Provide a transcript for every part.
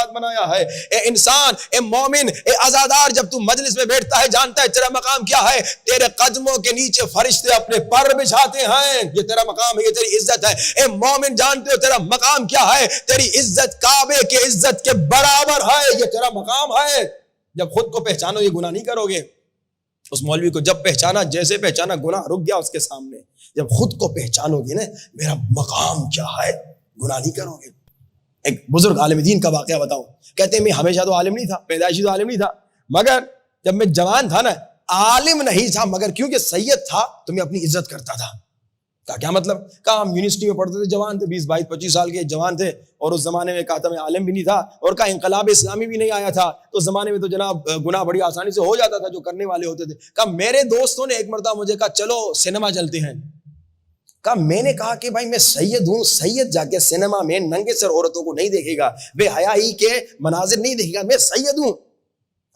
بات بنایا ہے. اے انسان، اے مومن، اے عزادار، جب تو مجلس میں بیٹھتا ہے جانتا ہے تیرا مقام کیا ہے. تیرے قدموں کے نیچے فرشتے اپنے پر بچھاتے ہیں، یہ تیرا مقام ہے، یہ تیری عزت ہے. اے مومن، جانتے ہو تیرا مقام کیا ہے؟ تیری عزت کعبے کے عزت کے برابر ہے، یہ تیرا مقام ہے. جب خود کو پہچانو یہ گناہ نہیں کرو گے. اس مولوی کو جب پہچانا، جیسے پہچانا گناہ رک گیا اس کے سامنے. جب خود کو پہچانو گے نا میرا مقام کیا ہے، گناہ نہیں کرو گے. ایک بزرگ عالم دین کا واقعہ بتاؤں. کہتے ہیں میں ہمیشہ تو عالم نہیں تھا، پیدائشی تو عالم نہیں تھا، مگر جب میں جوان تھا نا عالم نہیں تھا، مگر کیونکہ سید تھا تو میں اپنی عزت کرتا تھا. کیا مطلب؟ کہا ہم یونیورسٹی میں پڑھتے تھے، جوان تھے، 20 22 25 سال کے جوان تھے، اور اس زمانے میں کہا تھا میں عالم بھی نہیں تھا، اور کہا انقلاب اسلامی بھی نہیں آیا تھا، تو اس زمانے میں تو جناب گناہ بڑی آسانی سے ہو جاتا تھا جو کرنے والے ہوتے تھے. کہا میرے دوستوں نے ایک مرتبہ مجھے کہا چلو سینما چلتے ہیں. کہا میں نے کہا کہ بھائی میں سید ہوں، سید جا کے سینما میں ننگے سر عورتوں کو نہیں دیکھے گا، بے حیائی کے مناظر نہیں دیکھے گا، میں سید ہوں.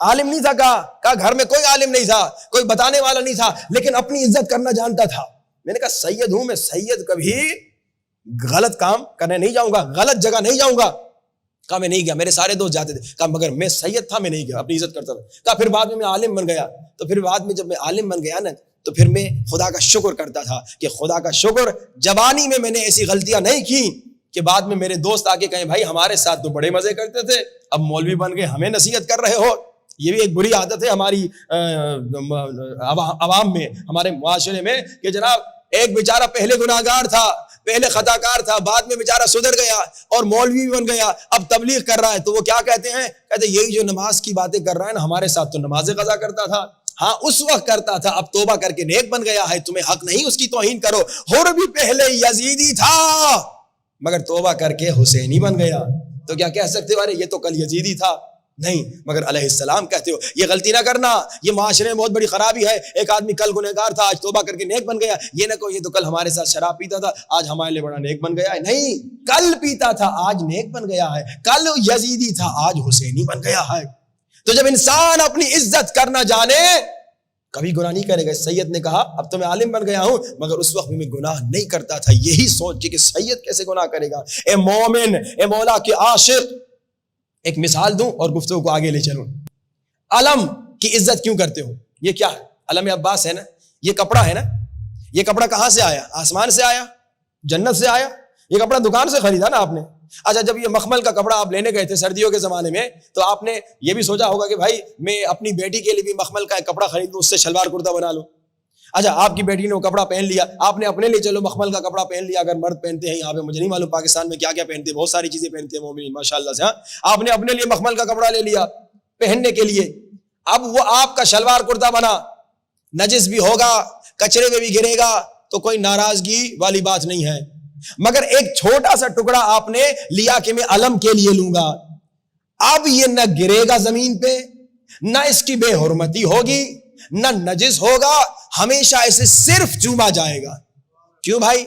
عالم نہیں تھا، کہا گھر میں کوئی عالم نہیں تھا، کوئی بتانے والا نہیں تھا، لیکن اپنی عزت کرنا جانتا تھا. میں نے کہا سید ہوں میں، سید کبھی غلط کام کرنے نہیں جاؤں گا، غلط جگہ نہیں جاؤں گا. کہا میں نہیں گیا، میرے سارے دوست جاتے تھے. کہا مگر میں سید تھا، میں نہیں گیا، اپنی عزت کرتا تھا. کہا پھر بعد میں عالم بن گیا، تو پھر بعد میں جب میں عالم بن گیا نا تو پھر میں خدا کا شکر کرتا تھا کہ خدا کا شکر جوانی میں نے ایسی غلطیاں نہیں کی کہ بعد میں میرے دوست آ کے کہیں بھائی ہمارے ساتھ تو بڑے مزے کرتے تھے، اب مولوی بن گئے ہمیں نصیحت کر رہے ہو. یہ بھی ایک بری عادت ہے ہماری عوام میں، ہمارے معاشرے میں، کہ جناب ایک بیچارہ پہلے گناہگار تھا، پہلے خطا کار تھا، بعد میں بیچارہ سدھر گیا اور مولوی بھی بن گیا، اب تبلیغ کر رہا ہے. تو وہ کیا کہتے ہیں؟ کہتے ہیں یہی جو نماز کی باتیں کر رہا ہے نا، ہمارے ساتھ تو نماز قضا کرتا تھا. ہاں اس وقت کرتا تھا، اب توبہ کر کے نیک بن گیا ہے، تمہیں حق نہیں اس کی توہین کرو. ہر بھی پہلے یزیدی تھا مگر توبہ کر کے حسینی بن گیا. تو کیا کہہ سکتے ہو ارے یہ تو کل یزیدی تھا؟ نہیں، مگر علیہ السلام کہتے ہو. یہ غلطی نہ کرنا، یہ معاشرے میں بہت بڑی خرابی ہے. ایک آدمی کل گنہگار تھا، آج توبہ کر کے نیک بن گیا. یہ نہ کہو یہ تو کل ہمارے ساتھ شراب پیتا تھا، آج ہمارے لیے بڑا نیک بن گیا ہے. نہیں، کل پیتا تھا آج نیک بن گیا ہے، کل یزیدی تھا آج حسینی بن گیا ہے. تو جب انسان اپنی عزت کرنا جانے کبھی گناہ نہیں کرے گا. سید نے کہا اب تو میں عالم بن گیا ہوں مگر اس وقت بھی میں گناہ نہیں کرتا تھا، یہی سوچ کے کہ سید کیسے گناہ کرے گا. اے مومن، اے مولا کے عاشق، ایک مثال دوں اور گفتگو کو آگے لے چلوں. علم کی عزت کیوں کرتے ہو؟ یہ کیا ہے؟ علم عباس ہے نا، یہ کپڑا ہے نا، یہ کپڑا کہاں سے آیا؟ آسمان سے آیا، جنت سے آیا. یہ کپڑا دکان سے خریدا نا آپ نے. اچھا جب یہ مخمل کا کپڑا آپ لینے گئے تھے سردیوں کے زمانے میں تو آپ نے یہ بھی سوچا ہوگا کہ بھائی میں اپنی بیٹی کے لیے بھی مخمل کا ایک کپڑا خرید لوں، اس سے شلوار کرتا بنا لوں. اچھا آپ کی بیٹی نے وہ کپڑا پہن لیا، آپ نے اپنے لیے چلو مخمل کا کپڑا پہن لیا. اگر مرد پہنتے ہیں یہاں پہ، مجھے نہیں معلوم پاکستان میں کیا کیا پہنتے ہیں، بہت ساری چیزیں پہنتے ہیں مومنین ماشاءاللہ سے. آپ نے اپنے لیے مخمل کا کپڑا لے لیا پہننے کے لیے. اب وہ آپ کا شلوار کرتا بنا، نجس بھی ہوگا، کچرے میں بھی گرے گا، تو کوئی ناراضگی والی بات نہیں ہے. مگر ایک چھوٹا سا ٹکڑا آپ نے لیا کہ میں علم کے لیے لوں گا. اب یہ نہ گرے گا زمین پہ، نہ اس کی بے حرمتی ہوگی، نہ نجس ہوگا، ہمیشہ اسے صرف چوما جائے گا. کیوں بھائی؟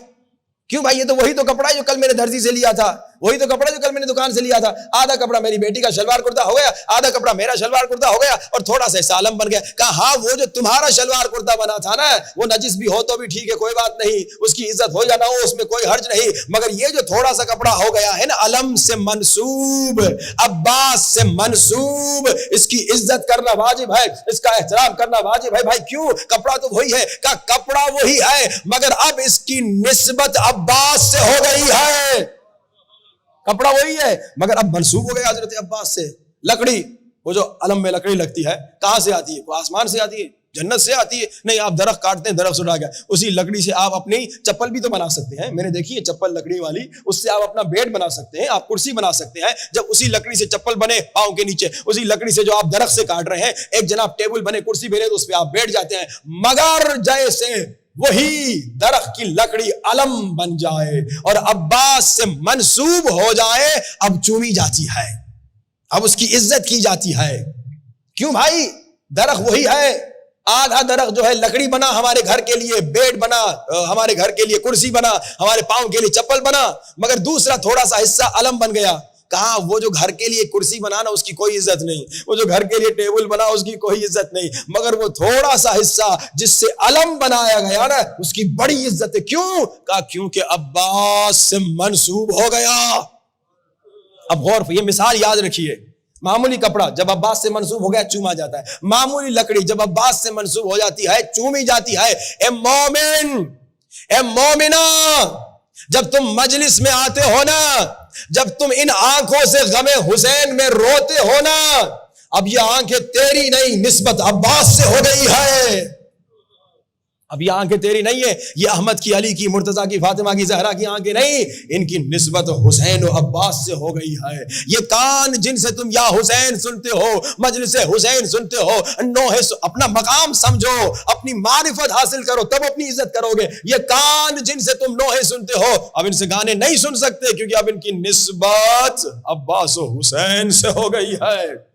کیوں بھائی؟ یہ تو وہی تو کپڑا ہے جو کل میں نے درزی سے لیا تھا، وہی تو کپڑا جو کل میں نے دکان سے لیا تھا. آدھا کپڑا میری بیٹی کا شلوار کرتا ہو گیا، آدھا کپڑا میرا شلوار کرتا ہو گیا، اور تھوڑا سا سالم بن گیا. کہا ہاں وہ جو تمہارا شلوار کرتا بنا تھا نا وہ نجس بھی ہو تو بھی ٹھیک ہے، کوئی بات نہیں، اس کی عزت ہو یا نہ ہو اس میں کوئی حرج نہیں. مگر یہ جو تھوڑا سا کپڑا ہو گیا ہے نا علم سے منسوب، عباس سے منسوب، اس کی عزت کرنا واجب ہے، اس کا احترام کرنا واجب ہے. بھائی کیوں؟ کپڑا تو وہی ہے. کہا کپڑا وہی ہے مگر اب اس کی نسبت عباس سے ہو گئی ہے. کپڑا وہی ہے مگر اب منسوب ہو گیا حضرت عباس سے. لکڑی، وہ جو علم میں لکڑی لگتی ہے کہاں سے آتی ہے؟ وہ آسمان سے آتی ہے، جنت سے آتی ہے؟ نہیں، آپ درخت کاٹتے ہیں، درخت سے اٹھا گیا، اسی لکڑی سے آپ اپنی چپل بھی تو بنا سکتے ہیں. میں نے دیکھی ہے چپل لکڑی والی، اس سے آپ اپنا بیڈ بنا سکتے ہیں، آپ کرسی بنا سکتے ہیں. جب اسی لکڑی سے چپل بنے پاؤں کے نیچے، اسی لکڑی سے جو آپ درخت سے کاٹ رہے ہیں ایک جناب ٹیبل بنے، کرسی بنے، تو اس پہ آپ بیٹھ جاتے ہیں. مگر جیسے وہی درخت کی لکڑی علم بن جائے اور عباس سے منسوب ہو جائے، اب چومی جاتی ہے، اب اس کی عزت کی جاتی ہے. کیوں بھائی؟ درخت وہی ہے. آدھا درخت جو ہے لکڑی بنا، ہمارے گھر کے لیے بیڈ بنا، ہمارے گھر کے لیے کرسی بنا، ہمارے پاؤں کے لیے چپل بنا، مگر دوسرا تھوڑا سا حصہ علم بن گیا. کہاں وہ جو گھر کے لیے کرسی بنانا اس کی کوئی عزت نہیں، وہ جو گھر کے لیے ٹیبل بنا اس کی کوئی عزت نہیں، مگر وہ تھوڑا سا حصہ جس سے علم بنایا گیا نا اس کی بڑی عزت ہے. کیوں؟ کہا کیونکہ عباس سے منسوب ہو گیا. اب غور، یہ مثال یاد رکھیے، معمولی کپڑا جب عباس سے منسوب ہو گیا چوما جاتا ہے، معمولی لکڑی جب عباس سے منسوب ہو جاتی ہے چومی جاتی ہے۔ اے مومن، اے مومنہ، جب تم مجلس میں آتے ہو نا، جب تم ان آنکھوں سے غم حسین میں روتے ہو نا، اب یہ آنکھیں تیری نہیں، نسبت عباس سے ہو گئی ہے۔ اب یہ آنکھیں تیری نہیں ہے، یہ احمد کی، علی کی، مرتضیٰ کی، فاطمہ کی، زہرا کی آنکھیں نہیں، ان کی نسبت حسین و عباس سے ہو گئی ہے۔ یہ کان جن سے تم یا حسین سنتے ہو، مجلس حسین سنتے ہو، اپنا مقام سمجھو، اپنی معرفت حاصل کرو، تب اپنی عزت کرو گے۔ یہ کان جن سے تم نوحے سنتے ہو، اب ان سے گانے نہیں سن سکتے، کیونکہ اب ان کی نسبت عباس و حسین سے ہو گئی ہے۔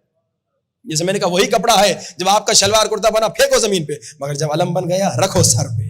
جیسے میں نے کہا وہی کپڑا ہے، جب آپ کا شلوار کرتا بنا پھینکو زمین پہ، مگر جب علم بن گیا رکھو سر پہ۔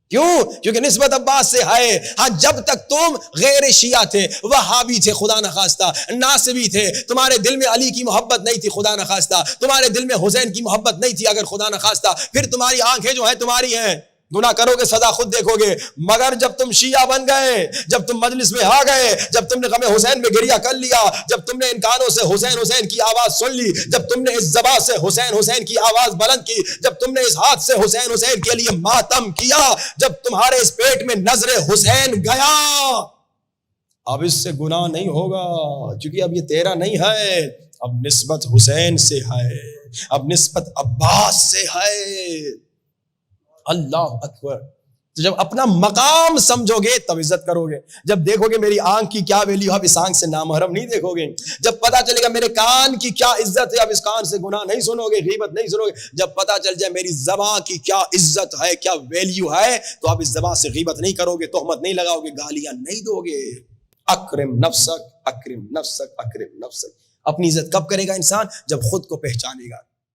کیوں؟ کیونکہ نسبت عباس سے ہے۔ ہاں جب تک تم غیر شیعہ تھے، وہابی تھے خدا نخواستہ، ناصبی تھے، تمہارے دل میں علی کی محبت نہیں تھی خدا نخواستہ، تمہارے دل میں حسین کی محبت نہیں تھی اگر خدا نخواستہ، پھر تمہاری آنکھیں جو ہیں تمہاری ہیں، گناہ کرو گے سزا خود دیکھو گے۔ مگر جب تم شیعہ بن گئے، جب تم مجلس میں آ گئے، جب تم نے غم حسین میں گریہ کر لیا، جب تم نے ان کانوں سے حسین حسین کی آواز سن لی، جب تم نے اس زبان سے حسین حسین کی آواز بلند کی، جب تم نے اس ہاتھ سے حسین حسین کے لیے ماتم کیا، جب تمہارے اس پیٹ میں نظر حسین گیا، اب اس سے گناہ نہیں ہوگا، کیونکہ اب یہ تیرا نہیں ہے، اب نسبت حسین سے ہے، اب نسبت عباس سے ہے۔ اللہ اکبر۔ تو جب اپنا مقام سمجھو گے تب عزت کرو گے۔ جب دیکھو گے میری آنکھ کی کیا ویلیو، اب اس آنکھ سے نامحرم نہیں دیکھو گے۔ جب پتا چلے گا میرے کان کی کیا عزت ہے، اب اس کان سے گناہ نہیں سنو گے، غیبت نہیں سنو گے۔ جب پتا چل جائے میری زبان کی کیا عزت ہے، کیا ویلیو ہے، تو اب اس زبان سے غیبت نہیں کرو گے، تہمت نہیں لگاؤ گے، گالیاں نہیں دو گے۔ اکرم نفسک، اکرم نفسک، اکرم نفسک۔ اپنی عزت کب کرے گا انسان؟ جب خود کو پہچانے گا۔